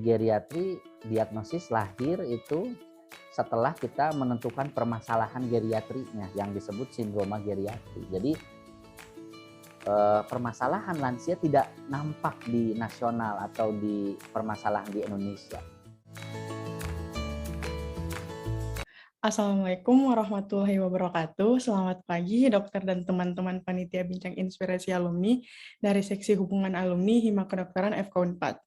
geriatri, diagnosis lahir itu setelah kita menentukan permasalahan geriatrinya yang disebut sindroma geriatri. Jadi permasalahan lansia tidak nampak di nasional atau di permasalahan di Indonesia. Assalamualaikum warahmatullahi wabarakatuh. Selamat pagi dokter dan teman-teman panitia Bincang Inspirasi Alumni dari Seksi Hubungan Alumni Hima Kedokteran FK Unpad.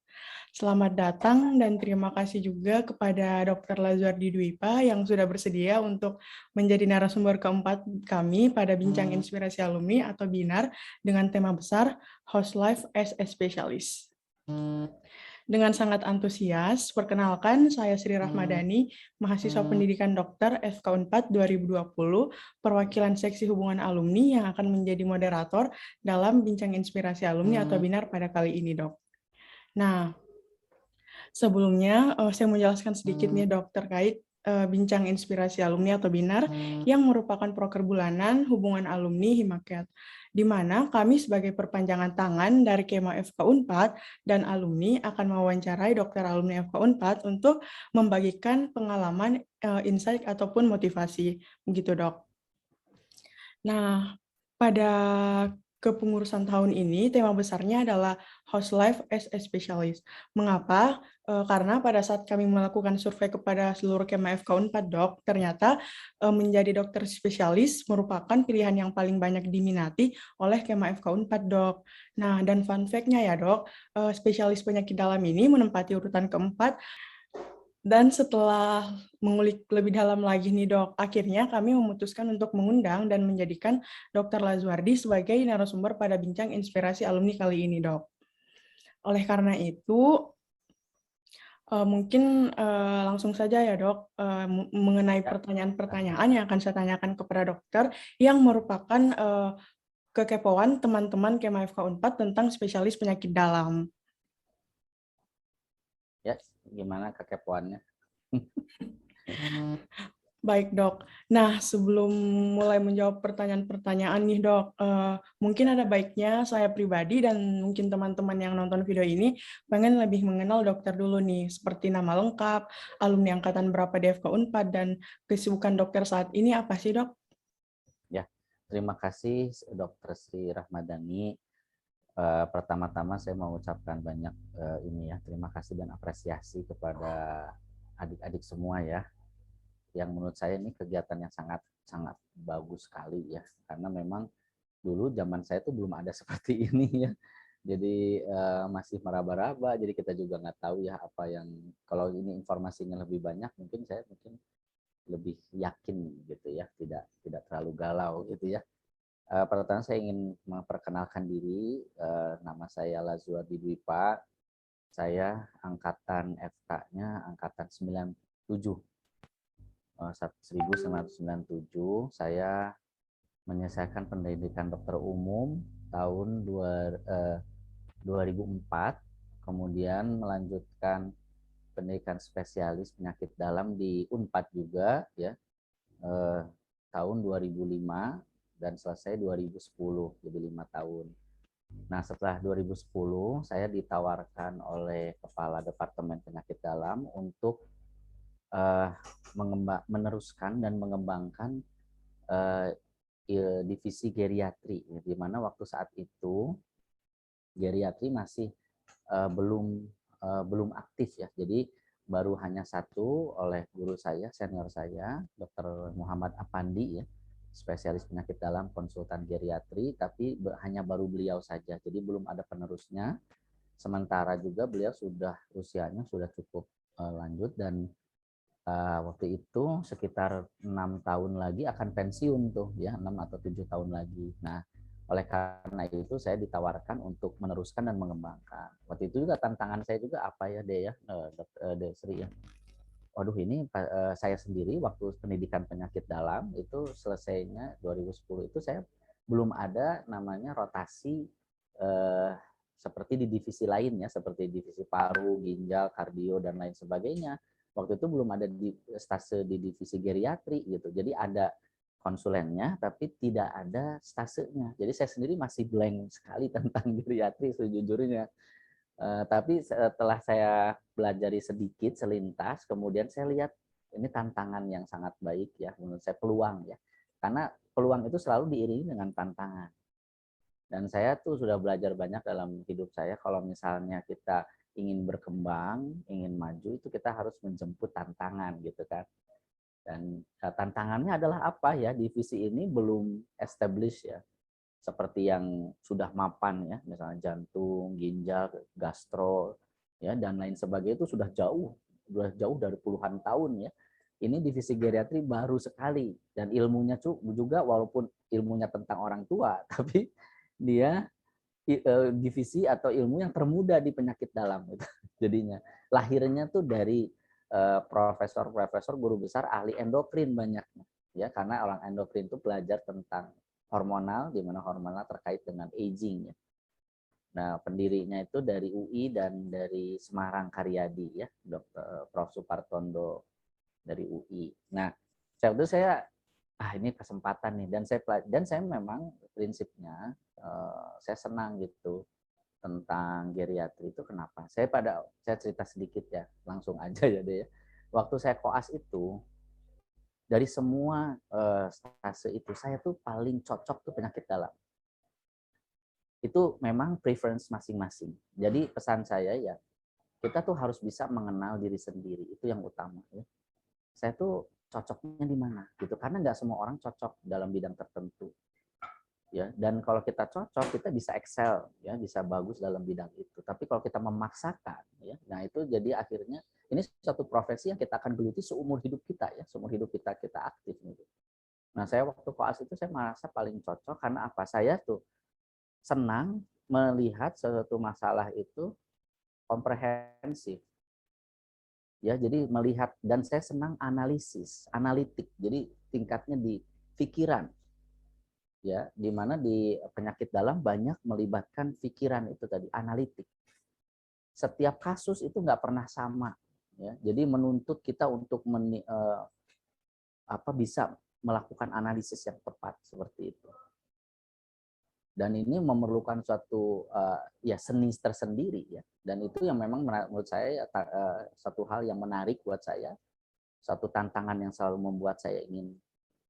Selamat datang dan terima kasih juga kepada Dr. Lazuardi Dwipa yang sudah bersedia untuk menjadi narasumber keempat kami pada Bincang Inspirasi Alumni atau BINAR dengan tema besar Host Life as a Specialist. Dengan sangat antusias, perkenalkan saya Sri Rahmadani, mahasiswa pendidikan dokter FK Unpad 2020, perwakilan seksi hubungan alumni yang akan menjadi moderator dalam Bincang Inspirasi Alumni atau BINAR pada kali ini, Dok. Nah, sebelumnya saya mau jelaskan sedikit nih, Dok, terkait Bincang Inspirasi Alumni atau BINAR yang merupakan proker bulanan hubungan alumni Himaket, di mana kami sebagai perpanjangan tangan dari Kema FK Unpad dan alumni akan mewawancarai dokter alumni FK Unpad untuk membagikan pengalaman, insight ataupun motivasi, begitu Dok. Nah, pada kepengurusan tahun ini tema besarnya adalah Host Life as a Specialist. Mengapa? Karena pada saat kami melakukan survei kepada seluruh Kema FK Unpad, Dok, ternyata menjadi dokter spesialis merupakan pilihan yang paling banyak diminati oleh Kema FK Unpad, Dok. Nah, dan fun fact-nya ya, Dok, spesialis penyakit dalam ini menempati urutan keempat. Dan setelah mengulik lebih dalam lagi nih, Dok, akhirnya kami memutuskan untuk mengundang dan menjadikan Dr. Lazuardi sebagai narasumber pada Bincang Inspirasi Alumni kali ini, Dok. Oleh karena itu, mungkin langsung saja ya, Dok, mengenai pertanyaan-pertanyaan yang akan saya tanyakan kepada dokter yang merupakan kekepoan teman-teman Kema FK Unpad tentang spesialis penyakit dalam. Ya, gimana kekepoannya? Baik, Dok. Nah, sebelum mulai menjawab pertanyaan-pertanyaan nih, Dok, mungkin ada baiknya saya pribadi dan mungkin teman-teman yang nonton video ini pengen lebih mengenal dokter dulu nih, seperti nama lengkap, alumni angkatan berapa di FK Unpad, dan kesibukan dokter saat ini apa sih, Dok? Ya, terima kasih Dr. Sri Rahmadani. Pertama-tama saya mau ucapkan banyak terima kasih dan apresiasi kepada adik-adik semua ya, yang menurut saya ini kegiatan yang sangat bagus sekali ya, karena memang dulu zaman saya tuh belum ada seperti ini ya, jadi masih meraba-raba, jadi kita juga nggak tahu ya apa yang, kalau ini informasinya lebih banyak mungkin saya lebih yakin gitu ya, tidak terlalu galau gitu ya. Pertama saya ingin memperkenalkan diri, nama saya Lazuardi Dwipa, saya angkatan FK-nya angkatan 97, 1997. Saya menyelesaikan pendidikan dokter umum tahun 2004, kemudian melanjutkan pendidikan spesialis penyakit dalam di Unpad juga ya, tahun 2005 dan selesai 2010, jadi 5 tahun. Nah, setelah 2010 saya ditawarkan oleh Kepala Departemen Penyakit Dalam untuk meneruskan dan mengembangkan divisi geriatri, di mana waktu saat itu geriatri masih belum aktif ya. Jadi baru hanya satu oleh guru saya, senior saya, Dr. Muhammad Apandi ya, spesialis penyakit dalam konsultan geriatri, tapi hanya baru beliau saja, jadi belum ada penerusnya. Sementara juga beliau usianya sudah cukup lanjut dan waktu itu sekitar 6 tahun lagi akan pensiun tuh ya, 6 atau 7 tahun lagi. Nah, oleh karena itu saya ditawarkan untuk meneruskan dan mengembangkan. Waktu itu juga tantangan saya juga apa ya, Desri ya. Waduh, ini saya sendiri waktu pendidikan penyakit dalam itu selesainya 2010 itu saya belum ada namanya rotasi seperti di divisi lainnya, seperti divisi paru, ginjal, kardio dan lain sebagainya. Waktu itu belum ada stase di divisi geriatri gitu. Jadi ada konsulennya tapi tidak ada stasenya. Jadi saya sendiri masih blank sekali tentang geriatri sejujurnya. Tapi setelah saya belajari sedikit selintas, kemudian saya lihat ini tantangan yang sangat baik ya, menurut saya peluang ya. Karena peluang itu selalu diiringi dengan tantangan. Dan saya tuh sudah belajar banyak dalam hidup saya, kalau misalnya kita ingin berkembang, ingin maju, itu kita harus menjemput tantangan gitu kan. Dan tantangannya adalah apa ya, divisi ini belum established ya, seperti yang sudah mapan ya, misalnya jantung, ginjal, gastro, ya dan lain sebagainya itu sudah jauh dari puluhan tahun ya. Ini divisi geriatri baru sekali dan ilmunya juga walaupun ilmunya tentang orang tua, tapi dia divisi atau ilmu yang termuda di penyakit dalam gitu. Jadinya lahirnya tuh dari profesor-profesor guru besar ahli endokrin banyaknya ya, karena orang endokrin itu belajar tentang hormonal, di mana hormonal terkait dengan aging ya. Nah, pendirinya itu dari UI dan dari Semarang Karyadi ya, Dr. Prof. Supartondo dari UI. Nah, waktu itu saya ini kesempatan nih, dan saya memang prinsipnya saya senang gitu tentang geriatri itu. Kenapa? Saya cerita sedikit ya, langsung aja ya deh ya. Waktu saya koas itu, dari semua stase itu saya tuh paling cocok tuh penyakit dalam. Itu memang preference masing-masing. Jadi pesan saya ya, kita tuh harus bisa mengenal diri sendiri, itu yang utama ya. Saya tuh cocoknya di mana gitu, karena nggak semua orang cocok dalam bidang tertentu ya. Dan kalau kita cocok, kita bisa excel ya, bisa bagus dalam bidang itu. Tapi kalau kita memaksakan ya, nah itu jadi akhirnya ini suatu profesi yang kita akan geluti seumur hidup kita ya, seumur hidup kita aktif gitu. Nah, saya waktu koas itu saya merasa paling cocok karena apa? Saya tuh senang melihat suatu masalah itu komprehensif ya, jadi melihat, dan saya senang analitik, jadi tingkatnya di pikiran ya, di mana di penyakit dalam banyak melibatkan pikiran itu tadi, analitik. Setiap kasus itu nggak pernah sama ya, jadi menuntut kita untuk bisa melakukan analisis yang tepat seperti itu. Dan ini memerlukan suatu ya seni tersendiri ya, dan itu yang memang menurut saya satu hal yang menarik buat saya, satu tantangan yang selalu membuat saya ingin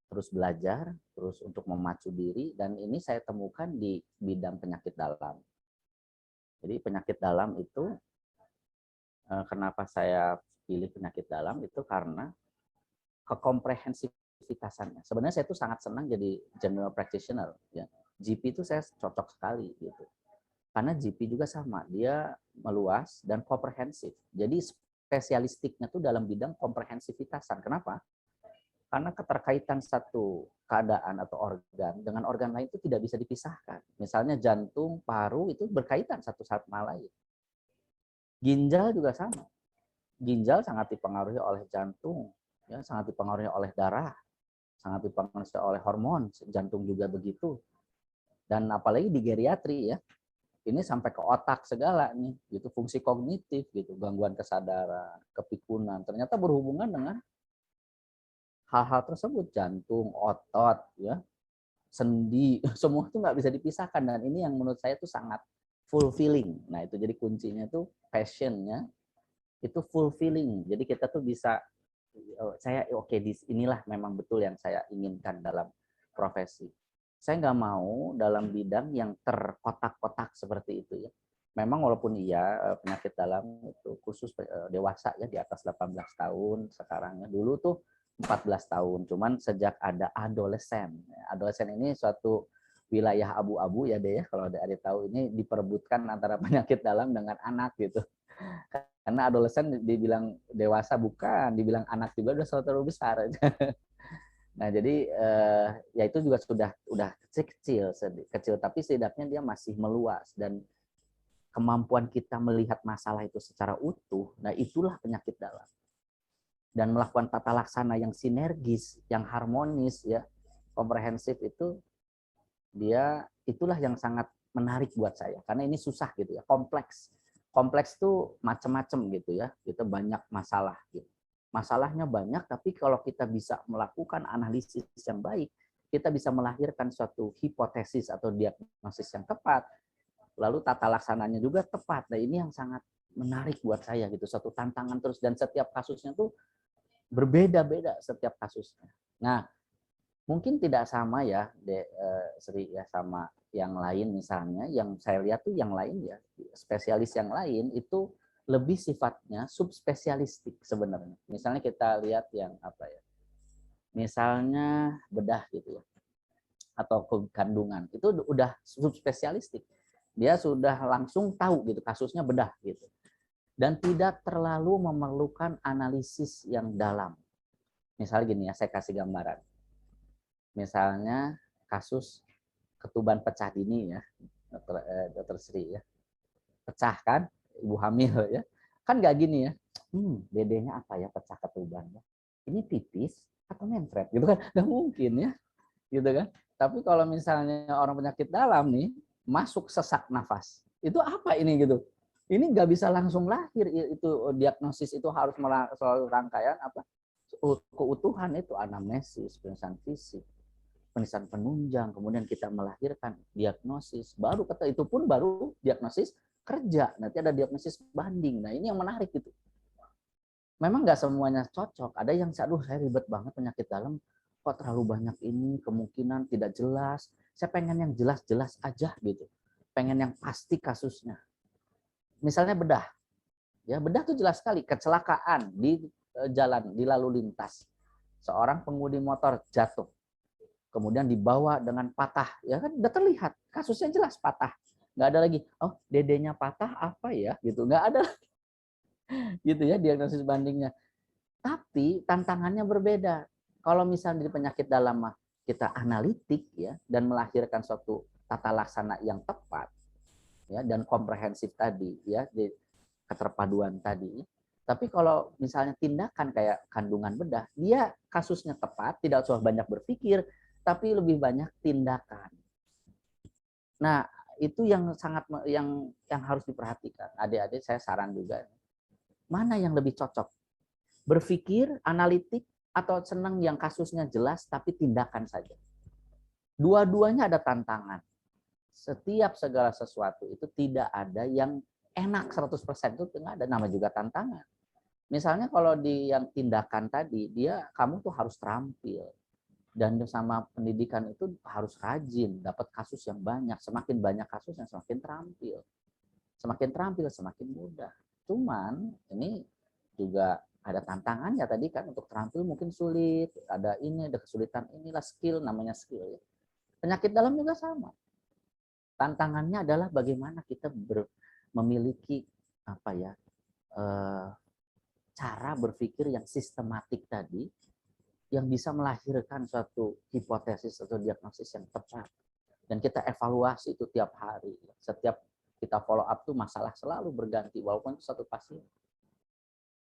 terus belajar, terus untuk memacu diri, dan ini saya temukan di bidang penyakit dalam. Jadi penyakit dalam itu kenapa saya pilih penyakit dalam itu karena kekomprehensifitasannya. Sebenarnya saya itu sangat senang jadi general practitioner ya. GP itu saya cocok sekali gitu. Karena GP juga sama, dia meluas dan komprehensif. Jadi spesialistiknya tuh dalam bidang komprehensifitasan. Kenapa? Karena keterkaitan satu keadaan atau organ dengan organ lain itu tidak bisa dipisahkan. Misalnya jantung, paru itu berkaitan satu sama lain. Ginjal juga sama. Ginjal sangat dipengaruhi oleh jantung, ya, sangat dipengaruhi oleh darah, sangat dipengaruhi oleh hormon. Jantung juga begitu. Dan apalagi di geriatri ya, ini sampai ke otak segala nih, gitu, fungsi kognitif gitu, gangguan kesadaran, kepikunan, ternyata berhubungan dengan hal-hal tersebut, jantung, otot, ya, sendi, semua itu nggak bisa dipisahkan, dan ini yang menurut saya itu sangat fulfilling. Nah itu jadi kuncinya itu passionnya itu fulfilling. Jadi kita tuh bisa, saya oke, inilah memang betul yang saya inginkan dalam profesi. Saya nggak mau dalam bidang yang terkotak-kotak seperti itu ya. Memang walaupun iya penyakit dalam itu khusus dewasa ya, di atas 18 tahun sekarang ya. Dulu tuh 14 tahun, cuman sejak ada adolesen. Adolesen ini suatu wilayah abu-abu ya deh ya, kalau Adik tahu, ini diperebutkan antara penyakit dalam dengan anak gitu. Karena adolesen dibilang dewasa bukan, dibilang anak juga udah terlalu besar. Nah, jadi ya itu juga udah kecil, tapi setidaknya dia masih meluas, dan kemampuan kita melihat masalah itu secara utuh, nah itulah penyakit dalam. Dan melakukan tata laksana yang sinergis, yang harmonis ya, komprehensif itu itulah yang sangat menarik buat saya, karena ini susah gitu ya, kompleks. Kompleks tuh macam-macam gitu ya, kita banyak masalah gitu. Masalahnya banyak, tapi kalau kita bisa melakukan analisis yang baik, kita bisa melahirkan suatu hipotesis atau diagnosis yang tepat, lalu tata laksananya juga tepat. Nah ini yang sangat menarik buat saya gitu, satu tantangan terus, dan setiap kasusnya tuh berbeda-beda setiap kasusnya. Nah mungkin tidak sama ya Sri ya sama yang lain, misalnya yang saya lihat tuh yang lain ya spesialis yang lain itu lebih sifatnya subspesialistik sebenarnya. Misalnya kita lihat yang apa ya, misalnya bedah gitu ya, atau kandungan, itu udah subspesialistik. Dia sudah langsung tahu gitu kasusnya bedah gitu. Dan tidak terlalu memerlukan analisis yang dalam. Misalnya gini ya, saya kasih gambaran. Misalnya kasus ketuban pecah dini ya, dokter Sri ya. Pecah kan, ibu hamil ya. Kan nggak gini ya, dedenya apa ya pecah ketuban ya. Ini pipis atau nempret gitu kan, nggak mungkin ya, gitu kan. Tapi kalau misalnya orang penyakit dalam nih masuk sesak nafas, itu apa ini gitu? Ini nggak bisa langsung lahir, itu diagnosis itu harus melalui rangkaian apa keutuhan, itu anamnesis, pemeriksaan fisik, pemeriksaan penunjang, kemudian kita melahirkan, diagnosis, baru kata itu pun baru diagnosis kerja, nanti ada diagnosis banding. Nah ini yang menarik gitu. Memang nggak semuanya cocok, ada yang aduh saya ribet banget penyakit dalam, kok terlalu banyak ini, kemungkinan tidak jelas, saya pengen yang jelas-jelas aja gitu, pengen yang pasti kasusnya. Misalnya bedah, ya bedah tuh jelas sekali, kecelakaan di jalan, di lalu lintas, seorang pengemudi motor jatuh, kemudian dibawa dengan patah, ya kan udah terlihat kasusnya jelas patah, nggak ada lagi oh dedenya patah apa ya gitu, nggak ada gitu ya diagnosis bandingnya. Tapi tantangannya berbeda. Kalau misalnya di penyakit dalam mah kita analitik ya dan melahirkan suatu tata laksana yang tepat ya dan komprehensif tadi ya, di keterpaduan tadi. Tapi kalau misalnya tindakan kayak kandungan bedah, dia kasusnya tepat, tidak usah banyak berpikir, tapi lebih banyak tindakan. Nah, itu yang sangat yang harus diperhatikan. Adik-adik saya saran juga. Mana yang lebih cocok? Berpikir, analitik, atau senang yang kasusnya jelas tapi tindakan saja? Dua-duanya ada tantangan. Setiap segala sesuatu itu tidak ada yang enak 100%, itu nggak ada, nama juga tantangan. Misalnya kalau di yang tindakan tadi, kamu tuh harus terampil. Dan sama pendidikan itu harus rajin, dapat kasus yang banyak. Semakin banyak kasus yang semakin terampil. Semakin terampil, semakin mudah. Cuman ini juga ada tantangannya tadi kan, untuk terampil mungkin sulit. Ada kesulitan, inilah skill, namanya skill ya. Penyakit dalam juga sama. Tantangannya adalah bagaimana kita memiliki apa ya, cara berpikir yang sistematik tadi, yang bisa melahirkan suatu hipotesis atau diagnosis yang tepat. Dan kita evaluasi itu tiap hari. Setiap kita follow up tuh masalah selalu berganti, walaupun itu satu pasien.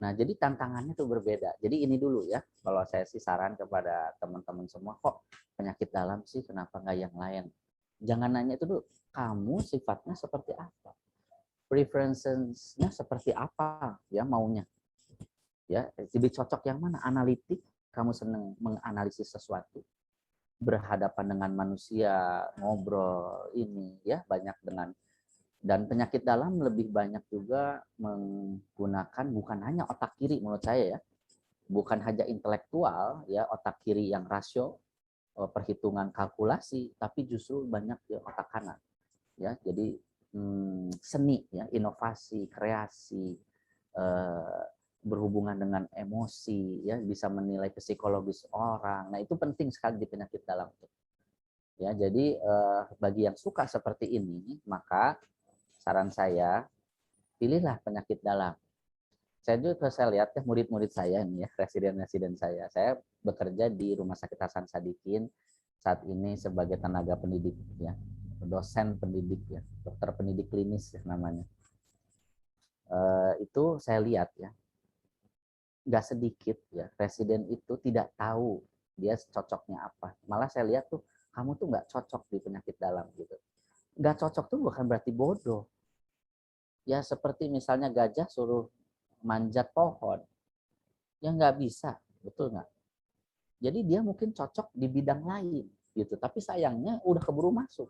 Nah, jadi tantangannya tuh berbeda. Jadi ini dulu ya, kalau saya sih saran kepada teman-teman semua, kok penyakit dalam sih, kenapa nggak yang lain? Jangan nanya itu dulu, kamu sifatnya seperti apa? Preferences-nya seperti apa ya maunya? Ya, lebih cocok yang mana? Analitik, kamu senang menganalisis sesuatu, berhadapan dengan manusia, ngobrol ini ya, banyak dengan, dan penyakit dalam lebih banyak juga menggunakan bukan hanya otak kiri menurut saya ya, bukan hanya intelektual ya, otak kiri yang rasio, perhitungan kalkulasi, tapi justru banyak ya otak kanan ya. Jadi seni ya, inovasi, kreasi, berhubungan dengan emosi ya, bisa menilai psikologis orang. Nah, itu penting sekali di penyakit dalam ya. Jadi bagi yang suka seperti ini, maka saran saya, pilihlah penyakit dalam. Saya juga lihat ya murid-murid saya ini ya, residen-residen saya bekerja di Rumah Sakit Hasan Sadikin saat ini sebagai tenaga pendidik ya, dosen pendidik ya, dokter pendidik klinis ya namanya. Itu saya lihat ya, nggak sedikit ya residen itu tidak tahu dia cocoknya apa. Malah saya lihat tuh, kamu tuh nggak cocok di penyakit dalam gitu. Nggak cocok tuh bukan berarti bodoh. Ya seperti misalnya gajah suruh manjat pohon, ya nggak bisa, betul nggak? Jadi dia mungkin cocok di bidang lain gitu, tapi sayangnya udah keburu masuk.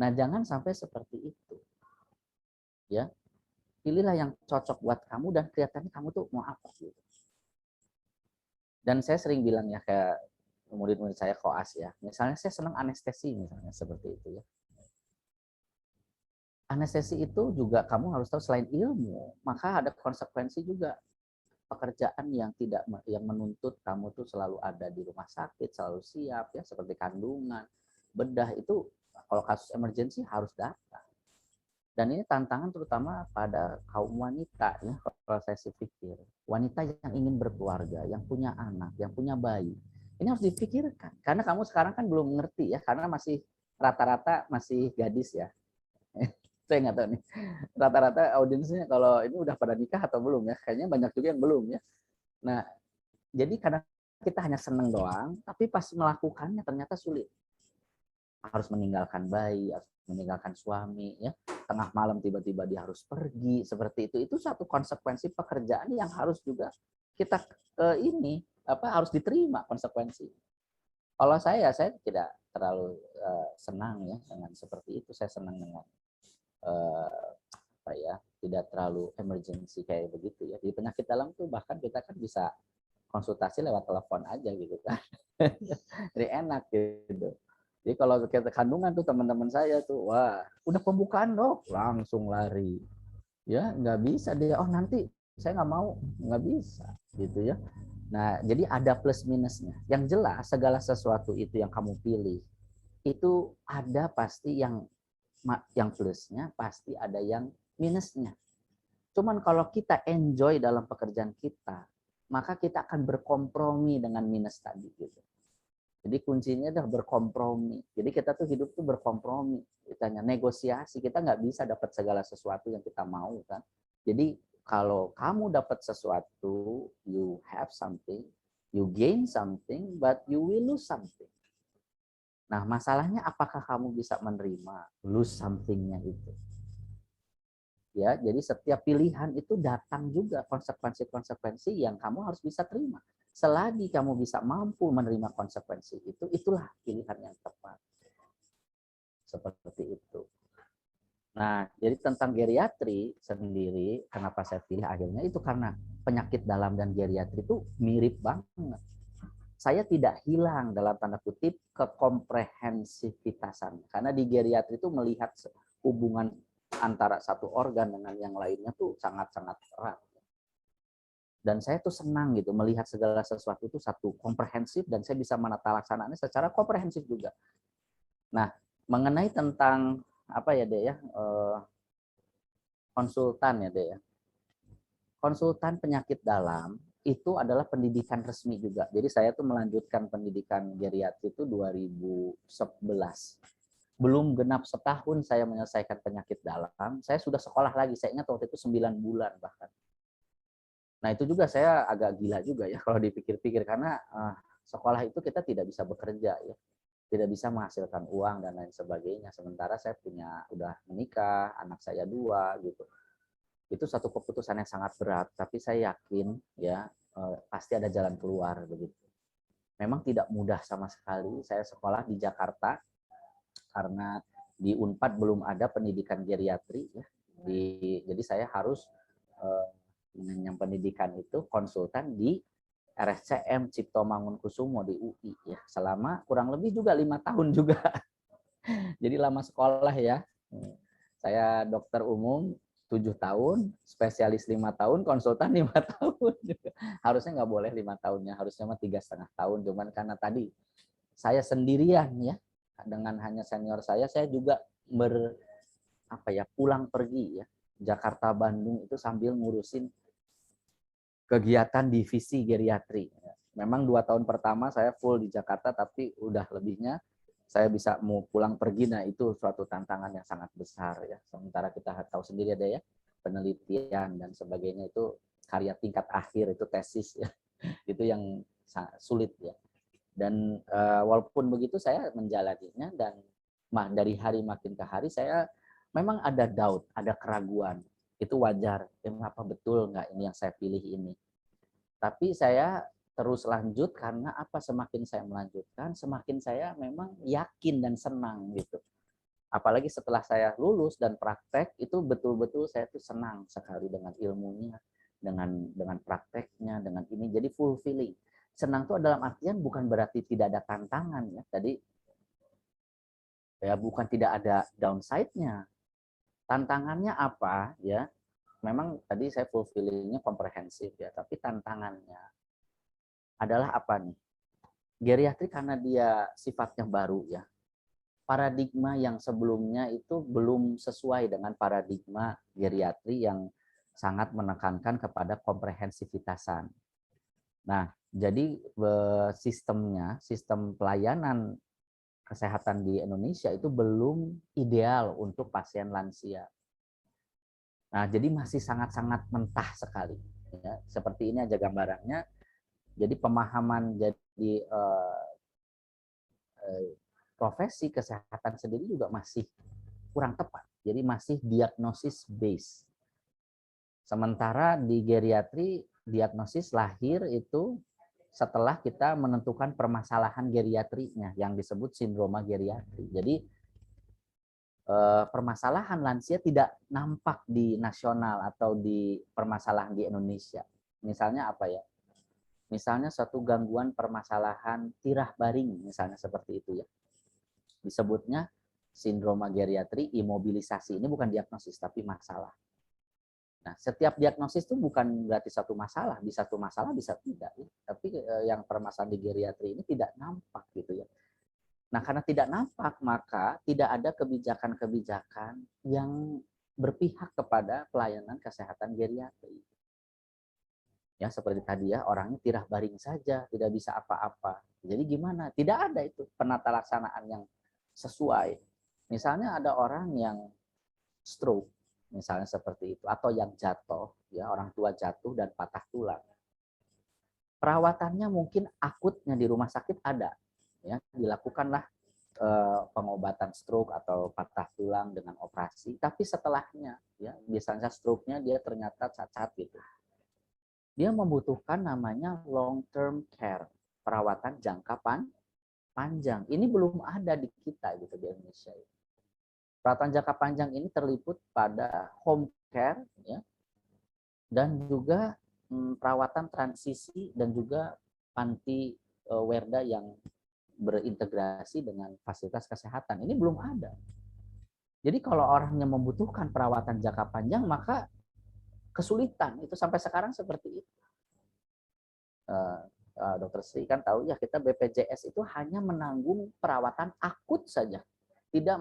Nah jangan sampai seperti itu. Ya, pilihlah yang cocok buat kamu dan kelihatannya kamu tuh mau apa gitu. Dan saya sering bilang ya kayak murid-murid saya koas ya, misalnya saya senang anestesi misalnya seperti itu ya. Anestesi itu juga kamu harus tahu selain ilmu, maka ada konsekuensi juga. Pekerjaan yang tidak yang menuntut kamu tuh selalu ada di rumah sakit, selalu siap ya, seperti kandungan, bedah itu kalau kasus emergensi harus datang. Dan ini tantangan terutama pada kaum wanita ya, kalau saya sih pikir. Wanita yang ingin berkeluarga, yang punya anak, yang punya bayi. Ini harus dipikirkan. Karena kamu sekarang kan belum ngerti ya, karena masih rata-rata masih gadis ya. Saya nggak tahu nih. Rata-rata audiensnya kalau ini udah pada nikah atau belum ya. Kayaknya banyak juga yang belum ya. Nah, jadi kadang kita hanya seneng doang, tapi pas melakukannya ternyata sulit. Harus meninggalkan bayi, harus meninggalkan suami, ya. Tengah malam tiba-tiba dia harus pergi, seperti itu. Itu satu konsekuensi pekerjaan yang harus juga kita ini harus diterima konsekuensi. Kalau saya tidak terlalu senang ya dengan seperti itu. Saya senang dengan tidak terlalu emergency kayak begitu ya. Di penyakit dalam tuh bahkan kita kan bisa konsultasi lewat telepon aja gitu kan. Jadi enak gitu. Jadi kalau kita kandungan tuh teman-teman saya tuh, wah, udah pembukaan dok, langsung lari. Ya, nggak bisa dia, oh nanti saya nggak mau, nggak bisa gitu ya. Nah, jadi ada plus minusnya. Yang jelas segala sesuatu itu yang kamu pilih, itu ada pasti yang plusnya, pasti ada yang minusnya. Cuman kalau kita enjoy dalam pekerjaan kita, maka kita akan berkompromi dengan minus tadi gitu. Jadi kuncinya adalah berkompromi. Jadi kita tuh hidup tuh berkompromi. Kitanya negosiasi, kita nggak bisa dapat segala sesuatu yang kita mau kan. Jadi kalau kamu dapat sesuatu, you have something, you gain something, but you will lose something. Nah, masalahnya apakah kamu bisa menerima lose something-nya itu? Ya, jadi setiap pilihan itu datang juga konsekuensi-konsekuensi yang kamu harus bisa terima. Selagi kamu bisa mampu menerima konsekuensi itu, itulah pilihan yang tepat. Seperti itu. Nah, jadi tentang geriatri sendiri, kenapa saya pilih akhirnya itu karena penyakit dalam dan geriatri itu mirip banget. Saya tidak hilang dalam tanda kutip kekomprehensivitasan. Karena di geriatri itu melihat hubungan antara satu organ dengan yang lainnya tuh sangat-sangat erat. Dan saya tuh senang gitu melihat segala sesuatu itu satu komprehensif dan saya bisa menata laksanaannya secara komprehensif juga. Nah, mengenai tentang apa ya Dek ya, konsultan ya Dek ya. Konsultan penyakit dalam itu adalah pendidikan resmi juga. Jadi saya tuh melanjutkan pendidikan geriatri itu 2011. Belum genap setahun saya menyelesaikan penyakit dalam, saya sudah sekolah lagi. Saya ingat waktu itu 9 bulan bahkan. Nah itu juga saya agak gila juga ya kalau dipikir-pikir karena sekolah itu kita tidak bisa bekerja ya, tidak bisa menghasilkan uang dan lain sebagainya. Sementara saya udah menikah, anak saya 2 gitu. Itu satu keputusan yang sangat berat, tapi saya yakin ya pasti ada jalan keluar begitu. Memang tidak mudah sama sekali. Saya sekolah di Jakarta karena di Unpad belum ada pendidikan geriatri ya. Jadi saya harus yang pendidikan itu konsultan di RSCM Cipto Mangunkusumo di UI ya selama kurang lebih juga 5 tahun juga. Jadi lama sekolah ya. Saya dokter umum 7 tahun, spesialis 5 tahun, konsultan 5 tahun. Harusnya nggak boleh 5 tahunnya, harusnya mah 3,5 tahun. Cuman karena tadi saya sendirian ya, dengan hanya senior saya juga pulang pergi ya. Jakarta Bandung itu sambil ngurusin kegiatan divisi geriatri. Memang 2 tahun pertama saya full di Jakarta, tapi udah lebihnya saya bisa mau pulang pergi. Nah itu suatu tantangan yang sangat besar ya. Sementara kita tahu sendiri ada ya penelitian dan sebagainya itu karya tingkat akhir itu tesis ya. Itu yang sulit ya. Dan walaupun begitu saya menjalaninya dan dari hari makin ke hari saya memang ada doubt, ada keraguan. Itu wajar. Kenapa betul nggak ini yang saya pilih ini? Tapi saya terus lanjut karena apa? Semakin saya melanjutkan, semakin saya memang yakin dan senang gitu. Apalagi setelah saya lulus dan praktek, itu betul-betul saya tuh senang sekali dengan ilmunya, dengan prakteknya, dengan ini. Jadi fulfilling. Senang tuh dalam artian bukan berarti tidak ada tantangan ya. Tadi ya bukan tidak ada downside-nya. Tantangannya apa ya? Memang tadi saya fulfillingnya komprehensif ya, tapi tantangannya adalah apa nih? Geriatri karena dia sifatnya baru ya, paradigma yang sebelumnya itu belum sesuai dengan paradigma geriatri yang sangat menekankan kepada komprehensivitasan. Nah, jadi sistem pelayanan kesehatan di Indonesia itu belum ideal untuk pasien lansia. Nah, jadi masih sangat-sangat mentah sekali. Ya, seperti ini aja gambarannya. Jadi pemahaman jadi profesi kesehatan sendiri juga masih kurang tepat. Jadi masih diagnosis base. Sementara di geriatri, diagnosis lahir itu setelah kita menentukan permasalahan geriatrinya yang disebut sindroma geriatri. Jadi permasalahan lansia tidak nampak di nasional atau di permasalahan di Indonesia. Misalnya apa ya? Misalnya suatu gangguan permasalahan tirah baring, misalnya seperti itu ya. Disebutnya sindroma geriatri imobilisasi. Ini bukan diagnosis, tapi masalah. Nah, setiap diagnosis itu bukan berarti satu masalah. Bisa satu masalah, bisa tidak. Ya. Tapi yang permasalahan di geriatri ini tidak nampak gitu ya. Nah, karena tidak nampak, maka tidak ada kebijakan-kebijakan yang berpihak kepada pelayanan kesehatan geriatri. Ya, seperti tadi ya, orangnya tirah baring saja, tidak bisa apa-apa. Jadi gimana? Tidak ada itu penata laksanaan yang sesuai. Misalnya ada orang yang stroke, misalnya seperti itu, atau yang jatuh, ya orang tua jatuh dan patah tulang. Perawatannya mungkin akutnya di rumah sakit ada, ya dilakukanlah pengobatan stroke atau patah tulang dengan operasi, tapi setelahnya, ya misalnya stroke-nya dia ternyata cacat gitu, dia membutuhkan namanya long term care, perawatan jangka panjang. Ini belum ada di kita gitu di Indonesia. Perawatan jangka panjang ini terliput pada home care ya, dan juga perawatan transisi dan juga panti werda yang berintegrasi dengan fasilitas kesehatan. Ini belum ada. Jadi kalau orangnya membutuhkan perawatan jangka panjang, maka kesulitan. Itu sampai sekarang seperti itu. Dokter Sri kan tahu ya, kita BPJS itu hanya menanggung perawatan akut saja, tidak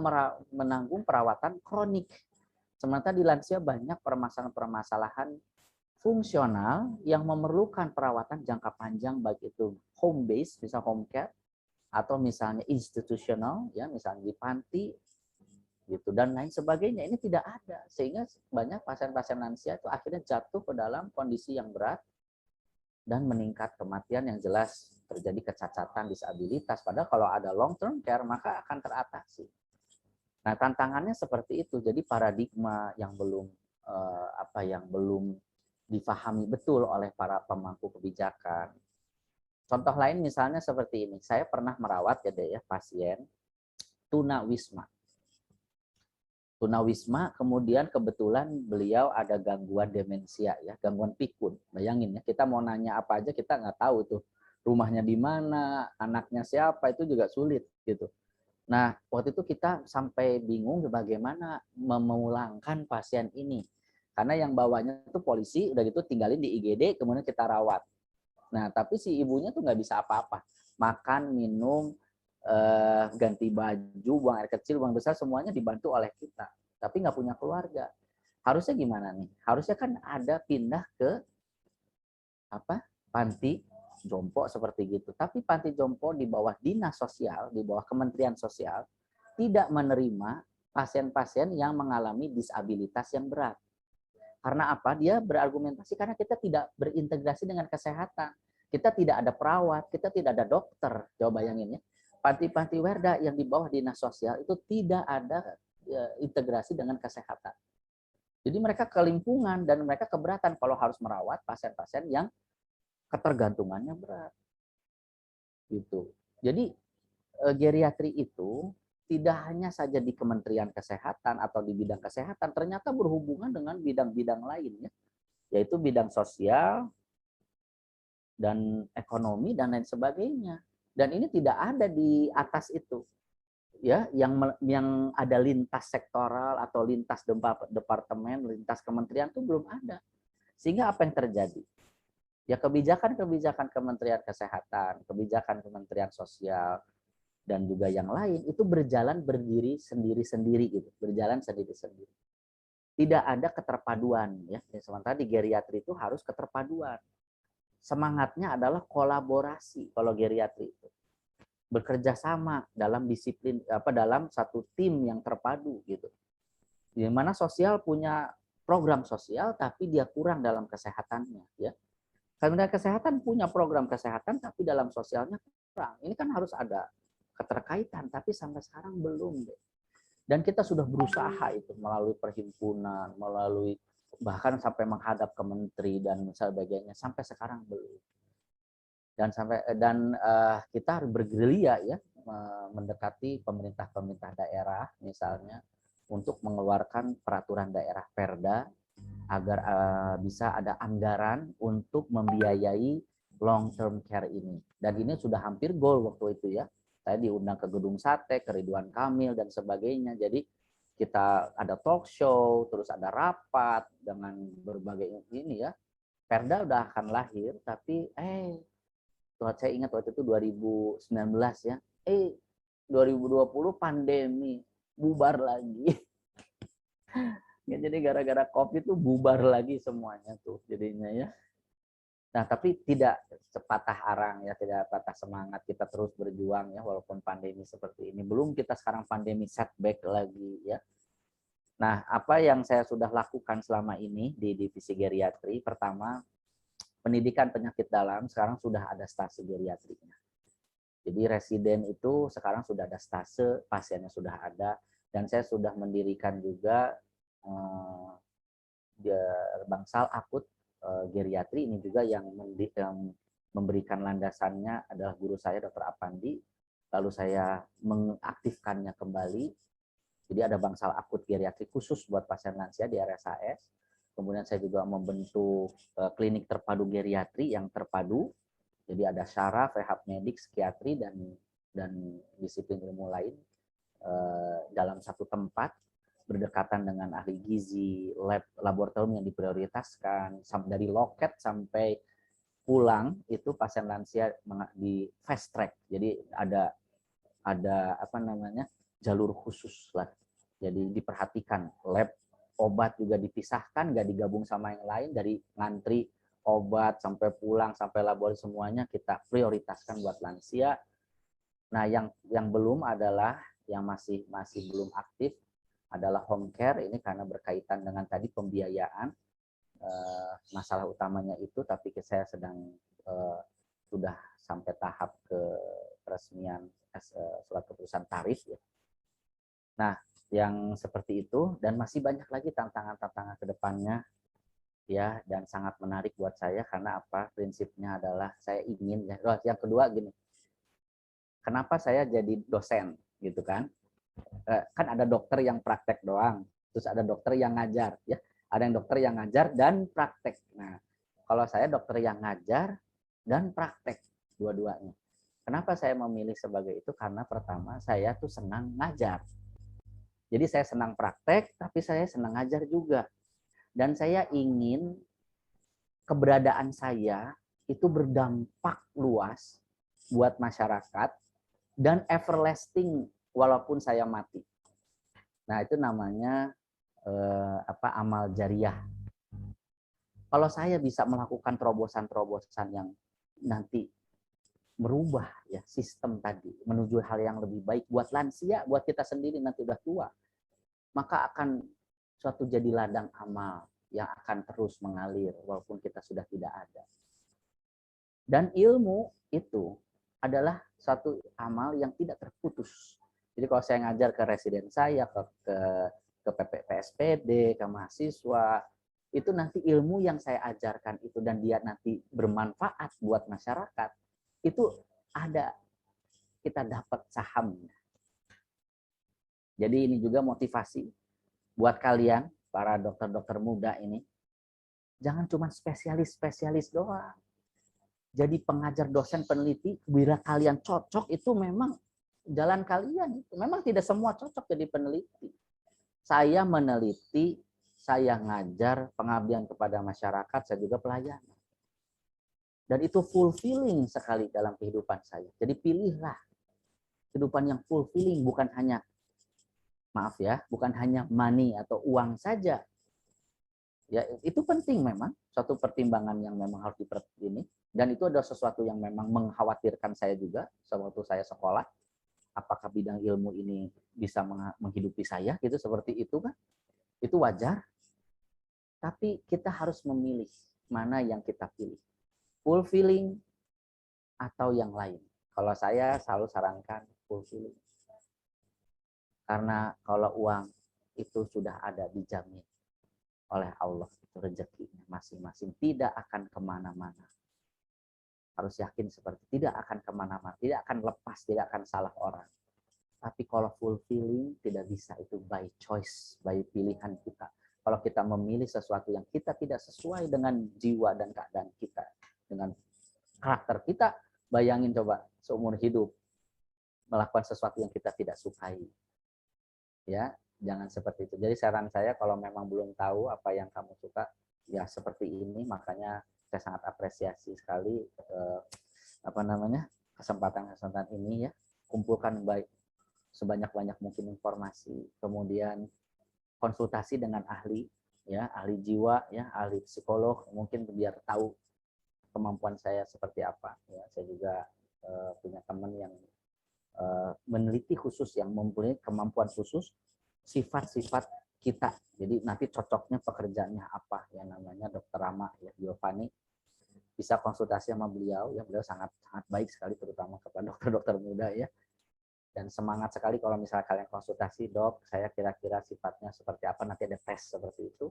menanggung perawatan kronik. Sementara di lansia banyak permasalahan-permasalahan fungsional yang memerlukan perawatan jangka panjang, baik itu home base, bisa home care, atau misalnya institusional, ya misalnya di panti, gitu dan lain sebagainya. Ini tidak ada, sehingga banyak pasien-pasien lansia itu akhirnya jatuh ke dalam kondisi yang berat dan meningkat kematian yang jelas terjadi kecacatan, disabilitas. Padahal kalau ada long term care maka akan teratasi. Nah, tantangannya seperti itu. Jadi paradigma yang belum belum difahami betul oleh para pemangku kebijakan. Contoh lain misalnya seperti ini. Saya pernah merawat pasien tunawisma. Tunawisma, kemudian kebetulan beliau ada gangguan demensia ya, gangguan pikun. Bayangin ya, kita mau nanya apa aja kita nggak tahu tuh rumahnya di mana, anaknya siapa, itu juga sulit gitu. Nah, waktu itu kita sampai bingung bagaimana memulangkan pasien ini. Karena yang bawanya itu polisi, udah gitu tinggalin di IGD, kemudian kita rawat. Nah, tapi si ibunya tuh nggak bisa apa-apa. Makan, minum, ganti baju, buang air kecil, buang besar, semuanya dibantu oleh kita. Tapi nggak punya keluarga. Harusnya gimana nih? Harusnya kan ada pindah ke panti jompo seperti gitu. Tapi panti jompo di bawah dinas sosial, di bawah Kementerian Sosial, tidak menerima pasien-pasien yang mengalami disabilitas yang berat. Karena apa? Dia berargumentasi karena kita tidak berintegrasi dengan kesehatan. Kita tidak ada perawat, kita tidak ada dokter. Coba bayangin ya. Panti-panti werda yang di bawah dinas sosial itu tidak ada integrasi dengan kesehatan. Jadi mereka kelimpungan dan mereka keberatan kalau harus merawat pasien-pasien yang ketergantungannya berat. Gitu. Jadi geriatri itu tidak hanya saja di Kementerian Kesehatan atau di bidang kesehatan, ternyata berhubungan dengan bidang-bidang lain, ya, yaitu bidang sosial dan ekonomi dan lain sebagainya. Dan ini tidak ada di atas itu, ya, yang ada lintas sektoral atau lintas departemen, lintas kementerian itu belum ada. Sehingga apa yang terjadi? Ya, kebijakan-kebijakan Kementerian Kesehatan, kebijakan Kementerian Sosial, dan juga yang lain itu berjalan berdiri sendiri-sendiri gitu, berjalan sendiri-sendiri. Tidak ada keterpaduan, ya. Sementara di geriatri itu harus keterpaduan. Semangatnya adalah kolaborasi kalau geriatri itu. Bekerja sama dalam disiplin dalam satu tim yang terpadu gitu. Di mana sosial punya program sosial tapi dia kurang dalam kesehatannya, ya. Kementerian Kesehatan punya program kesehatan tapi dalam sosialnya kurang. Ini kan harus ada keterkaitan, tapi sampai sekarang belum deh. Dan kita sudah berusaha itu melalui perhimpunan, melalui bahkan sampai menghadap ke menteri dan sebagainya, sampai sekarang belum. Dan kita harus bergerilya, ya, mendekati pemerintah daerah misalnya untuk mengeluarkan peraturan daerah Perda agar bisa ada anggaran untuk membiayai long term care ini. Dan ini sudah hampir goal waktu itu, ya. Saya diundang ke Gedung Sate, ke Ridwan Kamil dan sebagainya. Jadi kita ada talk show, terus ada rapat dengan berbagai ini, ya. Perda udah akan lahir, tapi saya ingat waktu itu 2019, ya. 2020 pandemi, bubar lagi. Ya, jadi gara-gara COVID itu bubar lagi semuanya tuh jadinya, ya. Nah, tapi tidak sepatah arang, ya, tidak patah semangat, kita terus berjuang, ya, walaupun pandemi seperti ini. Belum kita sekarang pandemi setback lagi, ya. Nah, apa yang saya sudah lakukan selama ini di divisi geriatri, pertama, pendidikan penyakit dalam sekarang sudah ada stase geriatrinya. Jadi residen itu sekarang sudah ada stase, pasiennya sudah ada, dan saya sudah mendirikan juga bangsal akut geriatri ini juga yang memberikan landasannya adalah guru saya Dr. Apandi. Lalu saya mengaktifkannya kembali. Jadi ada bangsal akut geriatri khusus buat pasien lansia di RSAS. Kemudian saya juga membentuk klinik terpadu geriatri yang terpadu. Jadi ada syaraf, rehab medik, psikiatri dan disiplin ilmu lain dalam satu tempat, berdekatan dengan ahli gizi, laboratorium yang diprioritaskan, dari loket sampai pulang itu pasien lansia di fast track. Jadi ada jalur khusus lah. Jadi diperhatikan, lab obat juga dipisahkan, nggak digabung sama yang lain, dari ngantri obat sampai pulang sampai laboratorium semuanya kita prioritaskan buat lansia. Nah, yang belum adalah yang masih belum aktif adalah home care. Ini karena berkaitan dengan tadi pembiayaan, masalah utamanya itu, tapi saya sedang sudah sampai tahap ke peresmian surat keputusan tarif, ya. Nah, yang seperti itu, dan masih banyak lagi tantangan-tantangan ke depannya, ya, dan sangat menarik buat saya karena apa? Prinsipnya adalah saya ingin, ya. Yang kedua gini, kenapa saya jadi dosen gitu kan? Kan ada dokter yang praktek doang, terus ada dokter yang ngajar, ya. Ada yang dokter yang ngajar dan praktek. Nah, kalau saya dokter yang ngajar dan praktek dua-duanya. Kenapa saya memilih sebagai itu? Karena pertama saya tuh senang ngajar. Jadi saya senang praktek, tapi saya senang ngajar juga. Dan saya ingin keberadaan saya itu berdampak luas buat masyarakat dan everlasting walaupun saya mati. Nah, itu namanya amal jariah. Kalau saya bisa melakukan terobosan-terobosan yang nanti merubah, ya, sistem tadi menuju hal yang lebih baik buat lansia, buat kita sendiri nanti udah tua, maka akan suatu jadi ladang amal yang akan terus mengalir walaupun kita sudah tidak ada. Dan ilmu itu adalah suatu amal yang tidak terputus. Jadi kalau saya ngajar ke residen saya, ke PSPD, ke mahasiswa, itu nanti ilmu yang saya ajarkan itu dan dia nanti bermanfaat buat masyarakat, itu ada, kita dapat sahamnya. Jadi ini juga motivasi buat kalian, para dokter-dokter muda ini. Jangan cuma spesialis-spesialis doang. Jadi pengajar, dosen, peneliti, bila kalian cocok itu memang jalan kalian. Memang tidak semua cocok jadi peneliti. Saya meneliti, saya ngajar, pengabdian kepada masyarakat, saya juga pelayanan. Dan itu fulfilling sekali dalam kehidupan saya. Jadi pilihlah kehidupan yang fulfilling, bukan hanya, maaf ya, bukan hanya money atau uang saja. Ya, itu penting memang, suatu pertimbangan yang memang harus diperhatikan. Dan itu adalah sesuatu yang memang mengkhawatirkan saya juga sewaktu saya sekolah. Apakah bidang ilmu ini bisa menghidupi saya gitu, seperti itu kan? Itu wajar. Tapi kita harus memilih mana yang kita pilih. Fulfilling atau yang lain. Kalau saya selalu sarankan fulfilling. Karena kalau uang itu sudah ada dijamin oleh Allah, itu rezekinya masing-masing, tidak akan kemana-mana. Harus yakin seperti tidak akan kemana-mana, tidak akan lepas, tidak akan salah orang. Tapi kalau fulfilling tidak bisa, itu by choice, by pilihan kita. Kalau kita memilih sesuatu yang kita tidak sesuai dengan jiwa dan keadaan kita, dengan karakter kita, bayangin coba seumur hidup melakukan sesuatu yang kita tidak sukai. Ya, jangan seperti itu. Jadi saran saya, kalau memang belum tahu apa yang kamu suka, ya seperti ini. Makanya saya sangat apresiasi sekali kesempatan ini ya. Kumpulkan baik sebanyak-banyak mungkin informasi, kemudian konsultasi dengan ahli ya, ahli jiwa ya, ahli psikolog, mungkin biar tahu kemampuan saya seperti apa ya. Saya juga punya teman yang meneliti khusus, yang mempunyai kemampuan khusus sifat-sifat kita. Jadi nanti cocoknya pekerjaannya apa, yang namanya Dr. Rama ya, Giovanni. Bisa konsultasi sama beliau ya, beliau sangat baik sekali, terutama kepada dokter-dokter muda ya. Dan semangat sekali kalau misalnya kalian konsultasi, dok, saya kira-kira sifatnya seperti apa, nanti ada tes seperti itu.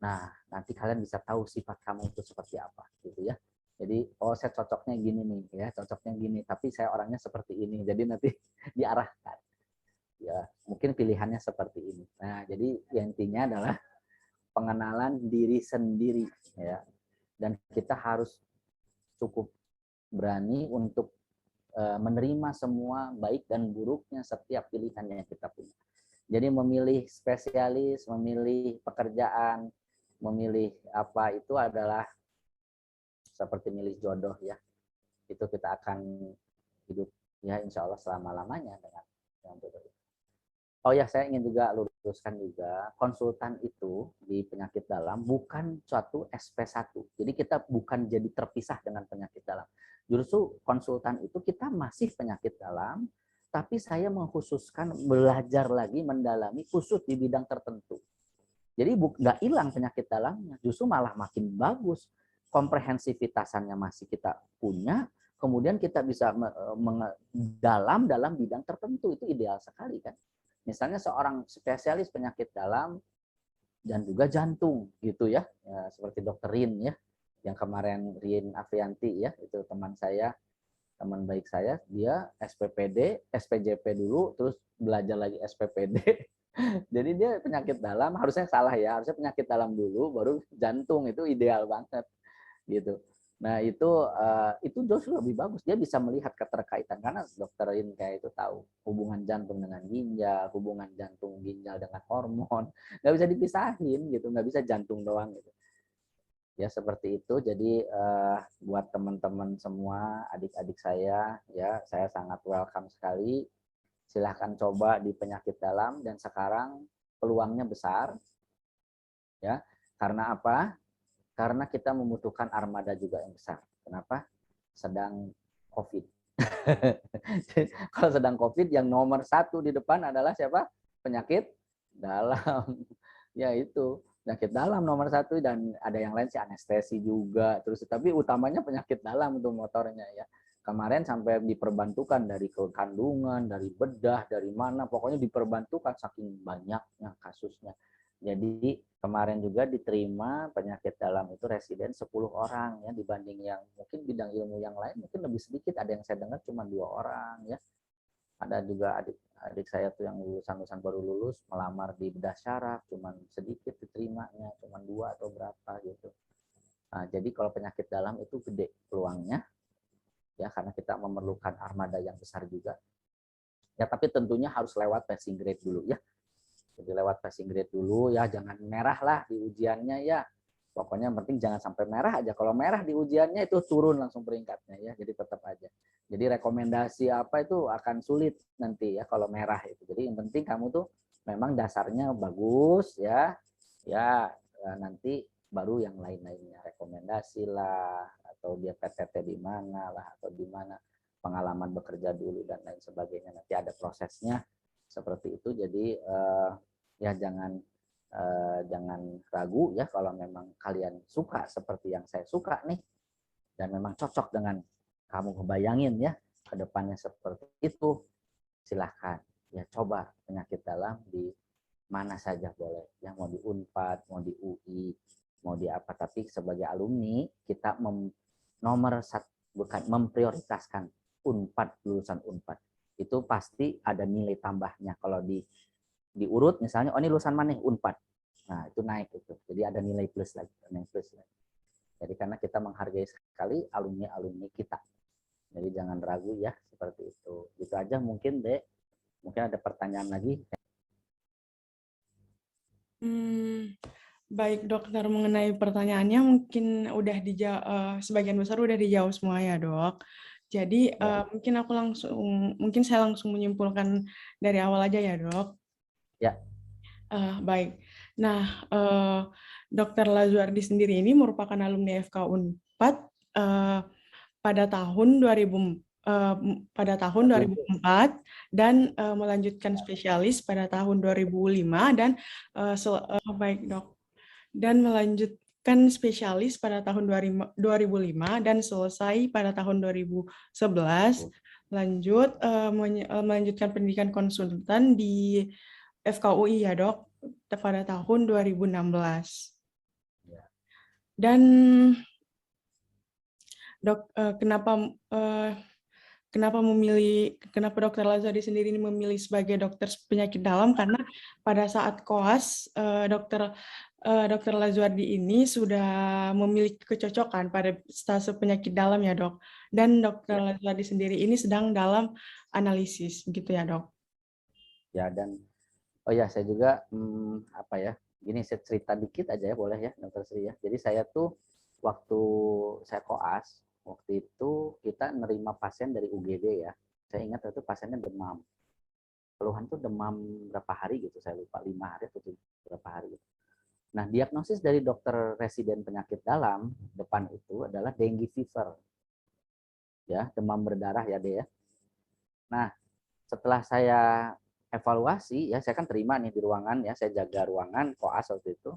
Nah, nanti kalian bisa tahu sifat kamu itu seperti apa gitu ya. Jadi, oh saya cocoknya gini nih ya, cocoknya gini, tapi saya orangnya seperti ini. Jadi nanti diarahkan. Ya, mungkin pilihannya seperti ini. Nah, jadi yang intinya adalah pengenalan diri sendiri ya. Dan kita harus cukup berani untuk menerima semua baik dan buruknya setiap pilihan yang kita punya. Jadi memilih spesialis, memilih pekerjaan, memilih apa, itu adalah seperti milih jodoh ya. Itu kita akan hidup ya insya Allah selama-lamanya dengan jodoh. Oh ya, saya ingin juga luruskan juga, konsultan itu di penyakit dalam bukan suatu SP1. Jadi kita bukan jadi terpisah dengan penyakit dalam. Justru konsultan itu kita masih penyakit dalam, tapi saya mengkhususkan belajar lagi, mendalami khusus di bidang tertentu. Jadi nggak hilang penyakit dalamnya, justru malah makin bagus. Komprehensivitasnya masih kita punya, kemudian kita bisa dalam bidang tertentu, itu ideal sekali kan. Misalnya seorang spesialis penyakit dalam dan juga jantung gitu ya, seperti dokter Rin ya, yang kemarin Rin Afrianti ya, itu teman saya, teman baik saya, dia SPPD, SPJP dulu, terus belajar lagi SPPD. Jadi dia penyakit dalam, harusnya salah ya, harusnya penyakit dalam dulu, baru jantung, itu ideal banget gitu. Nah itu justru lebih bagus, dia bisa melihat keterkaitan, karena dokter ini kayak itu tahu hubungan jantung dengan ginjal, hubungan jantung ginjal dengan hormon, nggak bisa dipisahin gitu, nggak bisa jantung doang gitu. Ya seperti itu. Jadi buat teman-teman semua, adik-adik saya ya, saya sangat welcome sekali. Silahkan coba di penyakit dalam, dan sekarang peluangnya besar ya. Karena apa? Karena kita membutuhkan armada juga yang besar. Kenapa? Sedang COVID. Kalau sedang COVID, yang nomor satu di depan adalah siapa? Penyakit dalam. Ya itu, penyakit dalam nomor satu, dan ada yang lain sih, anestesi juga. Terus tapi utamanya penyakit dalam untuk motornya ya. Kemarin sampai diperbantukan dari kandungan, dari bedah, dari mana, pokoknya diperbantukan saking banyaknya kasusnya. Jadi kemarin juga diterima penyakit dalam itu residen 10 orang ya, dibanding yang mungkin bidang ilmu yang lain mungkin lebih sedikit, ada yang saya dengar cuma 2 orang ya. Ada juga Adik saya tuh yang lulusan baru lulus melamar di bedah syaraf, cuman sedikit diterimanya, cuman 2 atau berapa gitu. Nah, jadi kalau penyakit dalam itu gede peluangnya, ya karena kita memerlukan armada yang besar juga. Ya tapi tentunya harus lewat passing grade dulu ya. Jadi lewat passing grade dulu ya, jangan merah lah di ujiannya ya. Pokoknya yang penting jangan sampai merah aja. Kalau merah di ujiannya itu turun langsung peringkatnya ya. Jadi tetap aja. Jadi rekomendasi apa itu akan sulit nanti ya kalau merah itu. Jadi yang penting kamu tuh memang dasarnya bagus ya. Ya nanti baru yang lain-lainnya rekomendasi lah atau dia PTT di mana lah atau di mana pengalaman bekerja dulu dan lain sebagainya. Nanti ada prosesnya seperti itu. Jadi ya jangan ragu ya kalau memang kalian suka seperti yang saya suka nih dan memang cocok dengan kamu kebayangin ya ke depannya seperti itu, silahkan ya coba penyakit dalam di mana saja boleh ya, mau di Unpad, mau di UI, mau di apa, tapi sebagai alumni kita nomor satu bukan memprioritaskan Unpad, lulusan Unpad itu pasti ada nilai tambahnya kalau diurut misalnya, oh ini lulusan mana nih Unpad, nah itu naik itu, jadi ada nilai plus lagi, nilai plus lagi. Jadi karena kita menghargai sekali alumni kita, jadi jangan ragu ya seperti itu. Itu aja mungkin Dek, mungkin ada pertanyaan lagi. Baik dokter, mengenai pertanyaannya mungkin udah sebagian besar udah dijawab semua ya dok. Jadi Ya, mungkin saya langsung menyimpulkan dari awal aja ya dok. ya. Baik. Nah, Dokter Lazuardi sendiri ini merupakan alumni FK Unpad pada tahun 2004 dan melanjutkan spesialis pada tahun 2005 dan baik dok, dan melanjutkan spesialis pada tahun 2005 dan selesai pada tahun 2011. Lanjut melanjutkan pendidikan konsultan di FKUI ya dok pada tahun 2016. Dan dok, kenapa dokter Lazari sendiri ini memilih sebagai dokter penyakit dalam, karena pada saat koas dokter Lazuardi ini sudah memiliki kecocokan pada stase penyakit dalam ya dok, dan dokter Lazuardi sendiri ini sedang dalam analisis gitu ya dok. Ya, dan oh ya saya juga apa ya, gini saya cerita dikit aja ya boleh ya dokter Sri ya. Jadi saya tuh waktu saya koas waktu itu kita nerima pasien dari UGD ya. Saya ingat itu pasiennya demam. Keluhan tuh demam berapa hari gitu, saya lupa 5 hari atau berapa hari gitu. Nah, diagnosis dari dokter residen penyakit dalam depan itu adalah dengue fever. Ya, demam berdarah ya deh ya. Nah, setelah saya evaluasi ya, saya kan terima nih di ruangan ya, saya jaga ruangan koas waktu itu.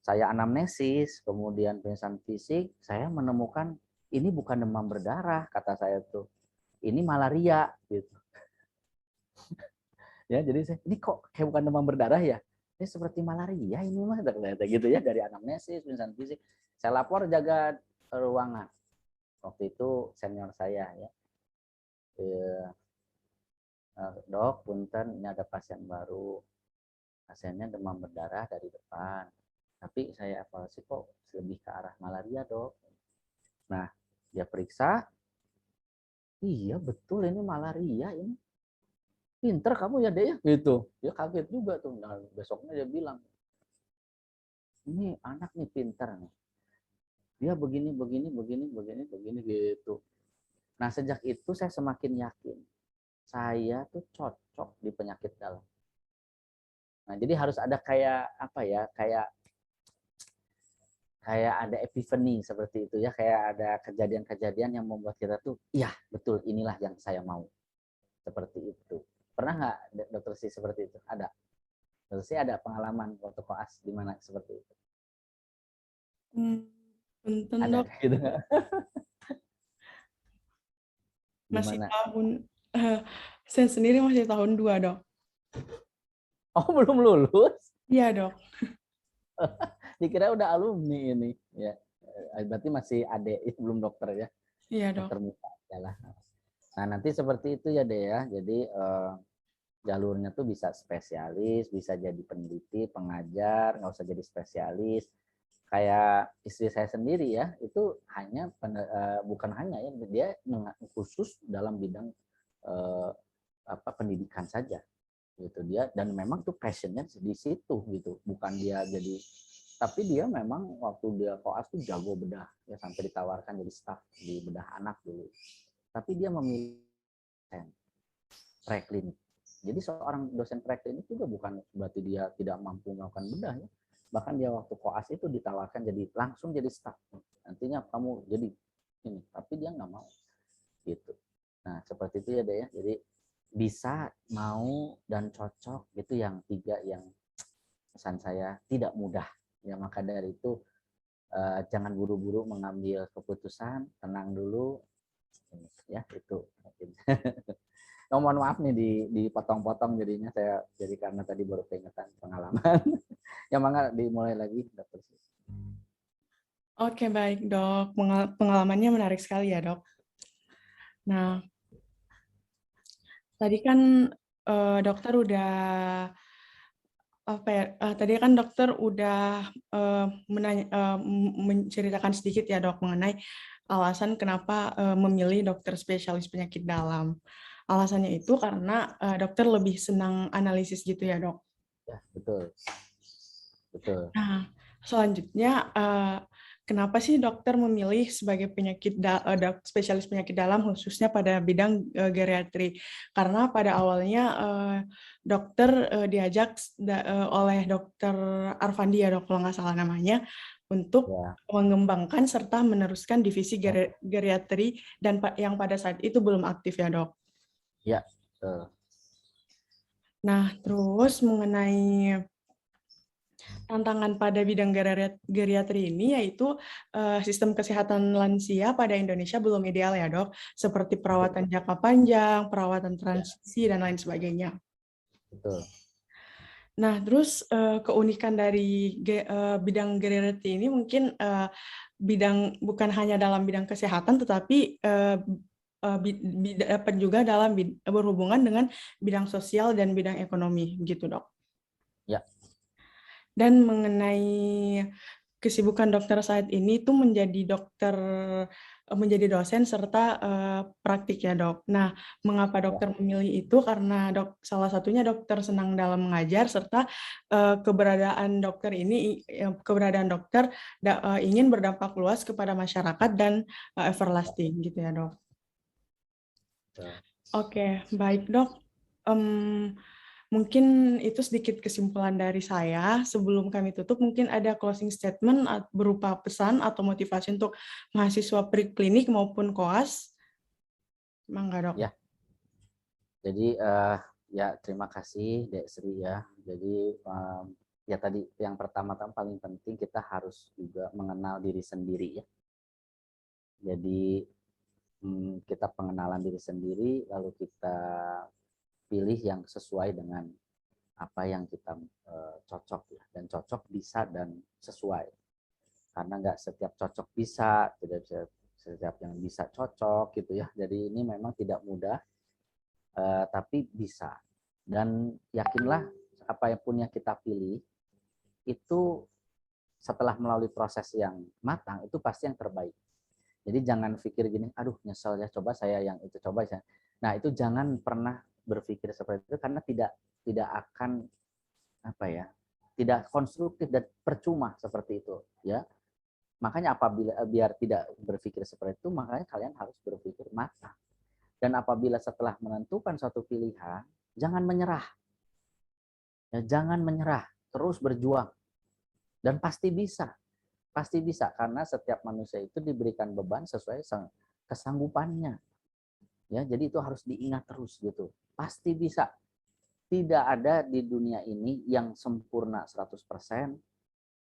Saya anamnesis, kemudian pemeriksaan fisik, saya menemukan ini bukan demam berdarah kata saya tuh. Ini malaria gitu. Ya, jadi saya ini kok kayak bukan demam berdarah ya? Ini seperti malaria ini mah ternyata gitu ya, dari anamnesis, pemeriksaan fisik. Saya lapor jaga ruangan. Waktu itu senior saya ya. Dok, punten ini ada pasien baru. Pasiennya demam berdarah dari depan. Tapi saya evaluasi kok lebih ke arah malaria, Dok. Nah, dia periksa, iya betul ini malaria ini. Pinter kamu ya, Dek ya, gitu. Dia kaget juga tuh. Nah, besoknya dia bilang, ini anak nih pinter nih. Dia begini gitu. Nah, sejak itu saya semakin yakin saya tuh cocok di penyakit dalam. Nah, jadi harus ada kayak apa ya, kayak ada epiphany seperti itu ya, kayak ada kejadian-kejadian yang membuat kita tuh, iya betul inilah yang saya mau. Seperti itu. Pernah nggak dokter Si seperti itu? Ada. Dokter Si ada pengalaman waktu koas di mana seperti itu? Punten Ada dok, gitu. masih Gimana? saya sendiri masih tahun 2 dok. Oh, belum lulus? Iya dok. Dikira udah alumni ini. Ya. Berarti masih adik, belum dokter ya. Iya dok. Dokter muka adalah. Nah, nanti seperti itu ya deh ya. Jadi jalurnya tuh bisa spesialis, bisa jadi peneliti, pengajar, nggak usah jadi spesialis. Kayak istri saya sendiri ya, itu hanya bukan hanya ya, dia khusus dalam bidang pendidikan saja gitu dia, dan memang tuh passionnya di situ gitu, bukan dia jadi, tapi dia memang waktu dia koas tuh jago bedah ya, sampai ditawarkan jadi staf di bedah anak dulu, tapi dia memilih preklinik. Jadi seorang dosen preklinik juga bukan berarti dia tidak mampu melakukan bedah ya. Bahkan dia waktu koas itu ditawarkan jadi langsung jadi staf. Nantinya kamu jadi ini, tapi dia nggak mau gitu. Nah seperti itu ya deh ya. Jadi bisa, mau, dan cocok itu yang tiga yang pesan saya, tidak mudah. Ya maka dari itu jangan buru-buru mengambil keputusan, tenang dulu ya itu mungkin. Oh, mohon maaf nih dipotong-potong jadinya saya, jadi karena tadi baru keingetan pengalaman. Ya mangga dimulai lagi dokter. Oke, baik dok. Pengalamannya menarik sekali ya dok. Nah, tadi kan dokter udah tadi kan dokter udah menceritakan sedikit ya dok mengenai alasan kenapa memilih dokter spesialis penyakit dalam. Alasannya itu karena dokter lebih senang analisis gitu ya dok. Ya betul betul. Nah, selanjutnya kenapa sih dokter memilih sebagai spesialis penyakit dalam khususnya pada bidang geriatri? Karena pada awalnya dokter diajak oleh dokter Arfandi ya dok, kalau nggak salah namanya, untuk Ya mengembangkan serta meneruskan divisi geriatri dan yang pada saat itu belum aktif ya dok. ya betul. Nah, terus mengenai tantangan pada bidang geriatri ini yaitu sistem kesehatan lansia pada Indonesia belum ideal ya dok, seperti perawatan jangka panjang, perawatan Ya transisi, dan lain sebagainya. betul. Nah, terus keunikan dari bidang geriatri ini mungkin bukan hanya dalam bidang kesehatan, tetapi dapat juga berhubungan dengan bidang sosial dan bidang ekonomi, gitu dok. Ya Dan mengenai kesibukan dokter saat ini itu menjadi dosen serta praktik ya dok. Nah, mengapa ya dokter memilih itu? Karena salah satunya dokter senang dalam mengajar serta keberadaan dokter ingin berdampak luas kepada masyarakat dan everlasting gitu ya dok. betul. Oke, baik dok. Mungkin itu sedikit kesimpulan dari saya. Sebelum kami tutup, mungkin ada closing statement berupa pesan atau motivasi untuk mahasiswa preklinik maupun koas. Mangga, dok. Ya jadi ya terima kasih Dek Sri ya. Jadi ya tadi yang pertama-tama paling penting kita harus juga mengenal diri sendiri ya. Jadi kita pengenalan diri sendiri, lalu kita pilih yang sesuai dengan apa yang kita cocok ya, dan cocok bisa dan sesuai, karena nggak setiap cocok bisa, tidak setiap yang bisa cocok gitu ya. Jadi ini memang tidak mudah, tapi bisa, dan yakinlah apa yang punya kita pilih itu setelah melalui proses yang matang itu pasti yang terbaik. Jadi jangan pikir gini, aduh nyesel ya, coba saya yang itu coba ya. Nah itu jangan pernah berpikir seperti itu, karena tidak akan apa ya, tidak konstruktif dan percuma seperti itu ya. Makanya apabila biar tidak berpikir seperti itu, makanya kalian harus berpikir matang. Dan apabila setelah menentukan suatu pilihan, jangan menyerah. Ya, jangan menyerah, terus berjuang, dan pasti bisa, karena setiap manusia itu diberikan beban sesuai kesanggupannya. Ya, jadi itu harus diingat terus gitu. Pasti bisa. Tidak ada di dunia ini yang sempurna 100%,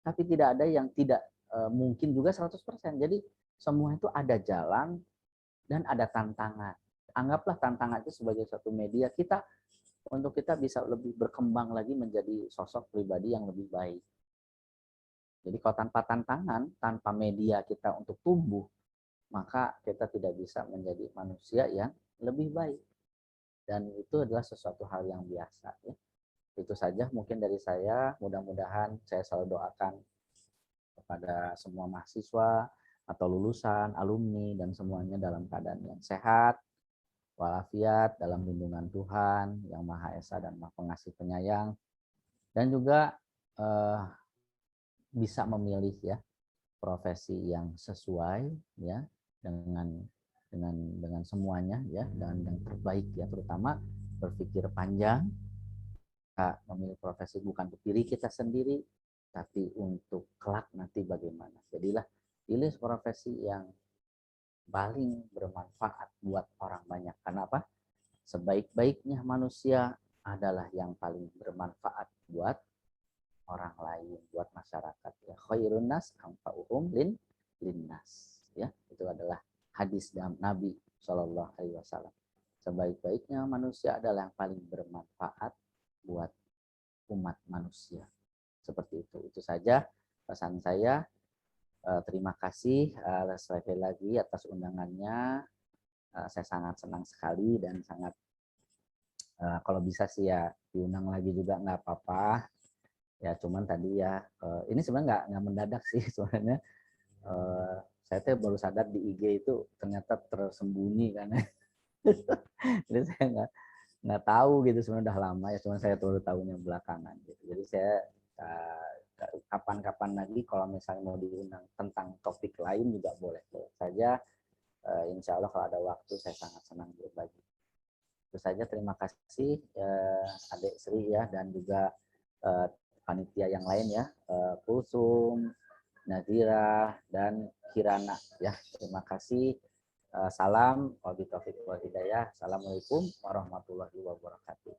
tapi tidak ada yang tidak mungkin juga 100%. Jadi semua itu ada jalan dan ada tantangan. Anggaplah tantangan itu sebagai satu media kita untuk kita bisa lebih berkembang lagi menjadi sosok pribadi yang lebih baik. Jadi kalau tanpa tantangan, tanpa media kita untuk tumbuh, maka kita tidak bisa menjadi manusia yang lebih baik. dan itu adalah sesuatu hal yang biasa ya. Itu saja mungkin dari saya, mudah-mudahan saya selalu doakan kepada semua mahasiswa atau lulusan, alumni, dan semuanya dalam keadaan yang sehat, walafiat, dalam lindungan Tuhan yang Maha Esa dan Maha Pengasih Penyayang, dan juga bisa memilih ya profesi yang sesuai ya dengan semuanya ya, dan yang terbaik ya, terutama berpikir panjang, memilih profesi bukan untuk diri kita sendiri, tapi untuk kelak nanti bagaimana. Jadilah pilih profesi yang paling bermanfaat buat orang banyak. Karena apa? Sebaik-baiknya manusia adalah yang paling bermanfaat buat orang lain, buat masyarakat. Ya, khairun nas anfa'uhum linnas. Ya, itu adalah hadis Nabi Shallallahu Alaihi Wasallam. Sebaik-baiknya manusia adalah yang paling bermanfaat buat umat manusia. Seperti itu. Itu saja pesan saya. Terima kasih sekali lagi atas undangannya. Saya sangat senang sekali dan sangat kalau bisa sih ya diundang lagi juga nggak apa-apa. Ya cuman tadi ya ini sebenarnya nggak mendadak sih sebenarnya. Saya tuh baru sadar di IG itu ternyata tersembunyi kan. Jadi saya nggak tahu gitu sebenarnya udah lama ya, cuman saya baru tahunya belakangan gitu. Jadi saya kapan-kapan lagi kalau misalnya mau diundang tentang topik lain juga boleh saja. Insya Allah kalau ada waktu saya sangat senang berbagi. Itu saja, terima kasih Adik Sri ya, dan juga panitia yang lain ya, Kulsum, Nazira, dan Kirana ya. Terima kasih. Salam wabillahi taufiq wal hidayah. Assalamualaikum warahmatullahi wabarakatuh.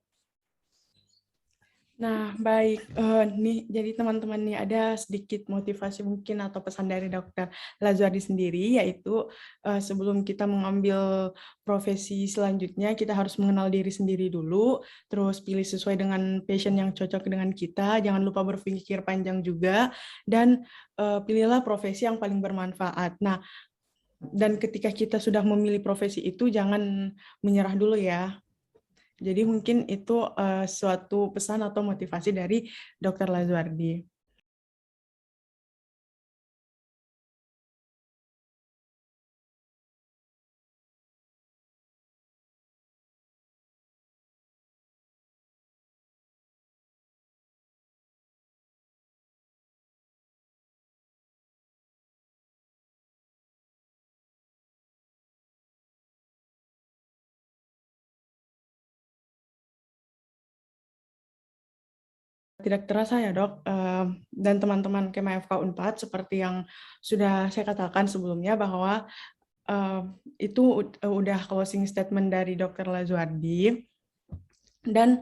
Nah, baik. Nih, jadi teman-teman nih ada sedikit motivasi mungkin atau pesan dari Dokter Lazuardi sendiri, yaitu sebelum kita mengambil profesi selanjutnya, kita harus mengenal diri sendiri dulu, terus pilih sesuai dengan passion yang cocok dengan kita, jangan lupa berpikir panjang juga, dan pilihlah profesi yang paling bermanfaat. Nah, dan ketika kita sudah memilih profesi itu, jangan menyerah dulu ya. Jadi mungkin itu suatu pesan atau motivasi dari Dr. Lazuardi. Tidak terasa ya dok, dan teman-teman Kema FK Unpad seperti yang sudah saya katakan sebelumnya bahwa itu udah closing statement dari Dr. Lazuardi. Dan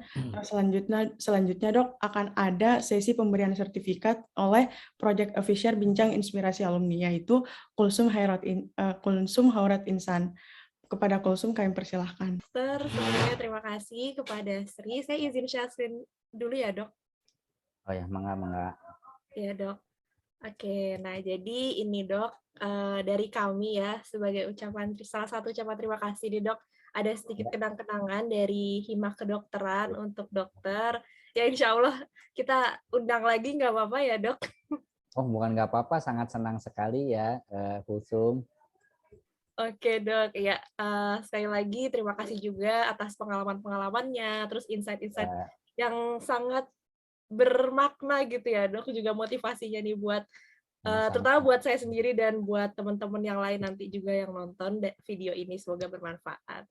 selanjutnya dok akan ada sesi pemberian sertifikat oleh Project Officer Bincang Inspirasi Alumni, yaitu Kulsum Haurat Insan. Kepada Kulsum kami persilahkan. Sebelumnya terima kasih kepada Sri. Saya izin share screen dulu ya dok. Oh ya, mangga. Ya dok. Oke, nah jadi ini dok, dari kami ya, sebagai salah satu ucapan terima kasih nih dok, ada sedikit kenang-kenangan dari Hima Kedokteran untuk dokter. Ya insya Allah kita undang lagi nggak apa-apa ya dok? Oh bukan nggak apa-apa, sangat senang sekali ya Kulsum. Oke dok, ya sekali lagi terima kasih juga atas pengalaman-pengalamannya, terus insight-insight yang sangat bermakna gitu ya dok, juga motivasinya nih buat terutama buat saya sendiri dan buat teman-teman yang lain nanti juga yang nonton video ini, semoga bermanfaat.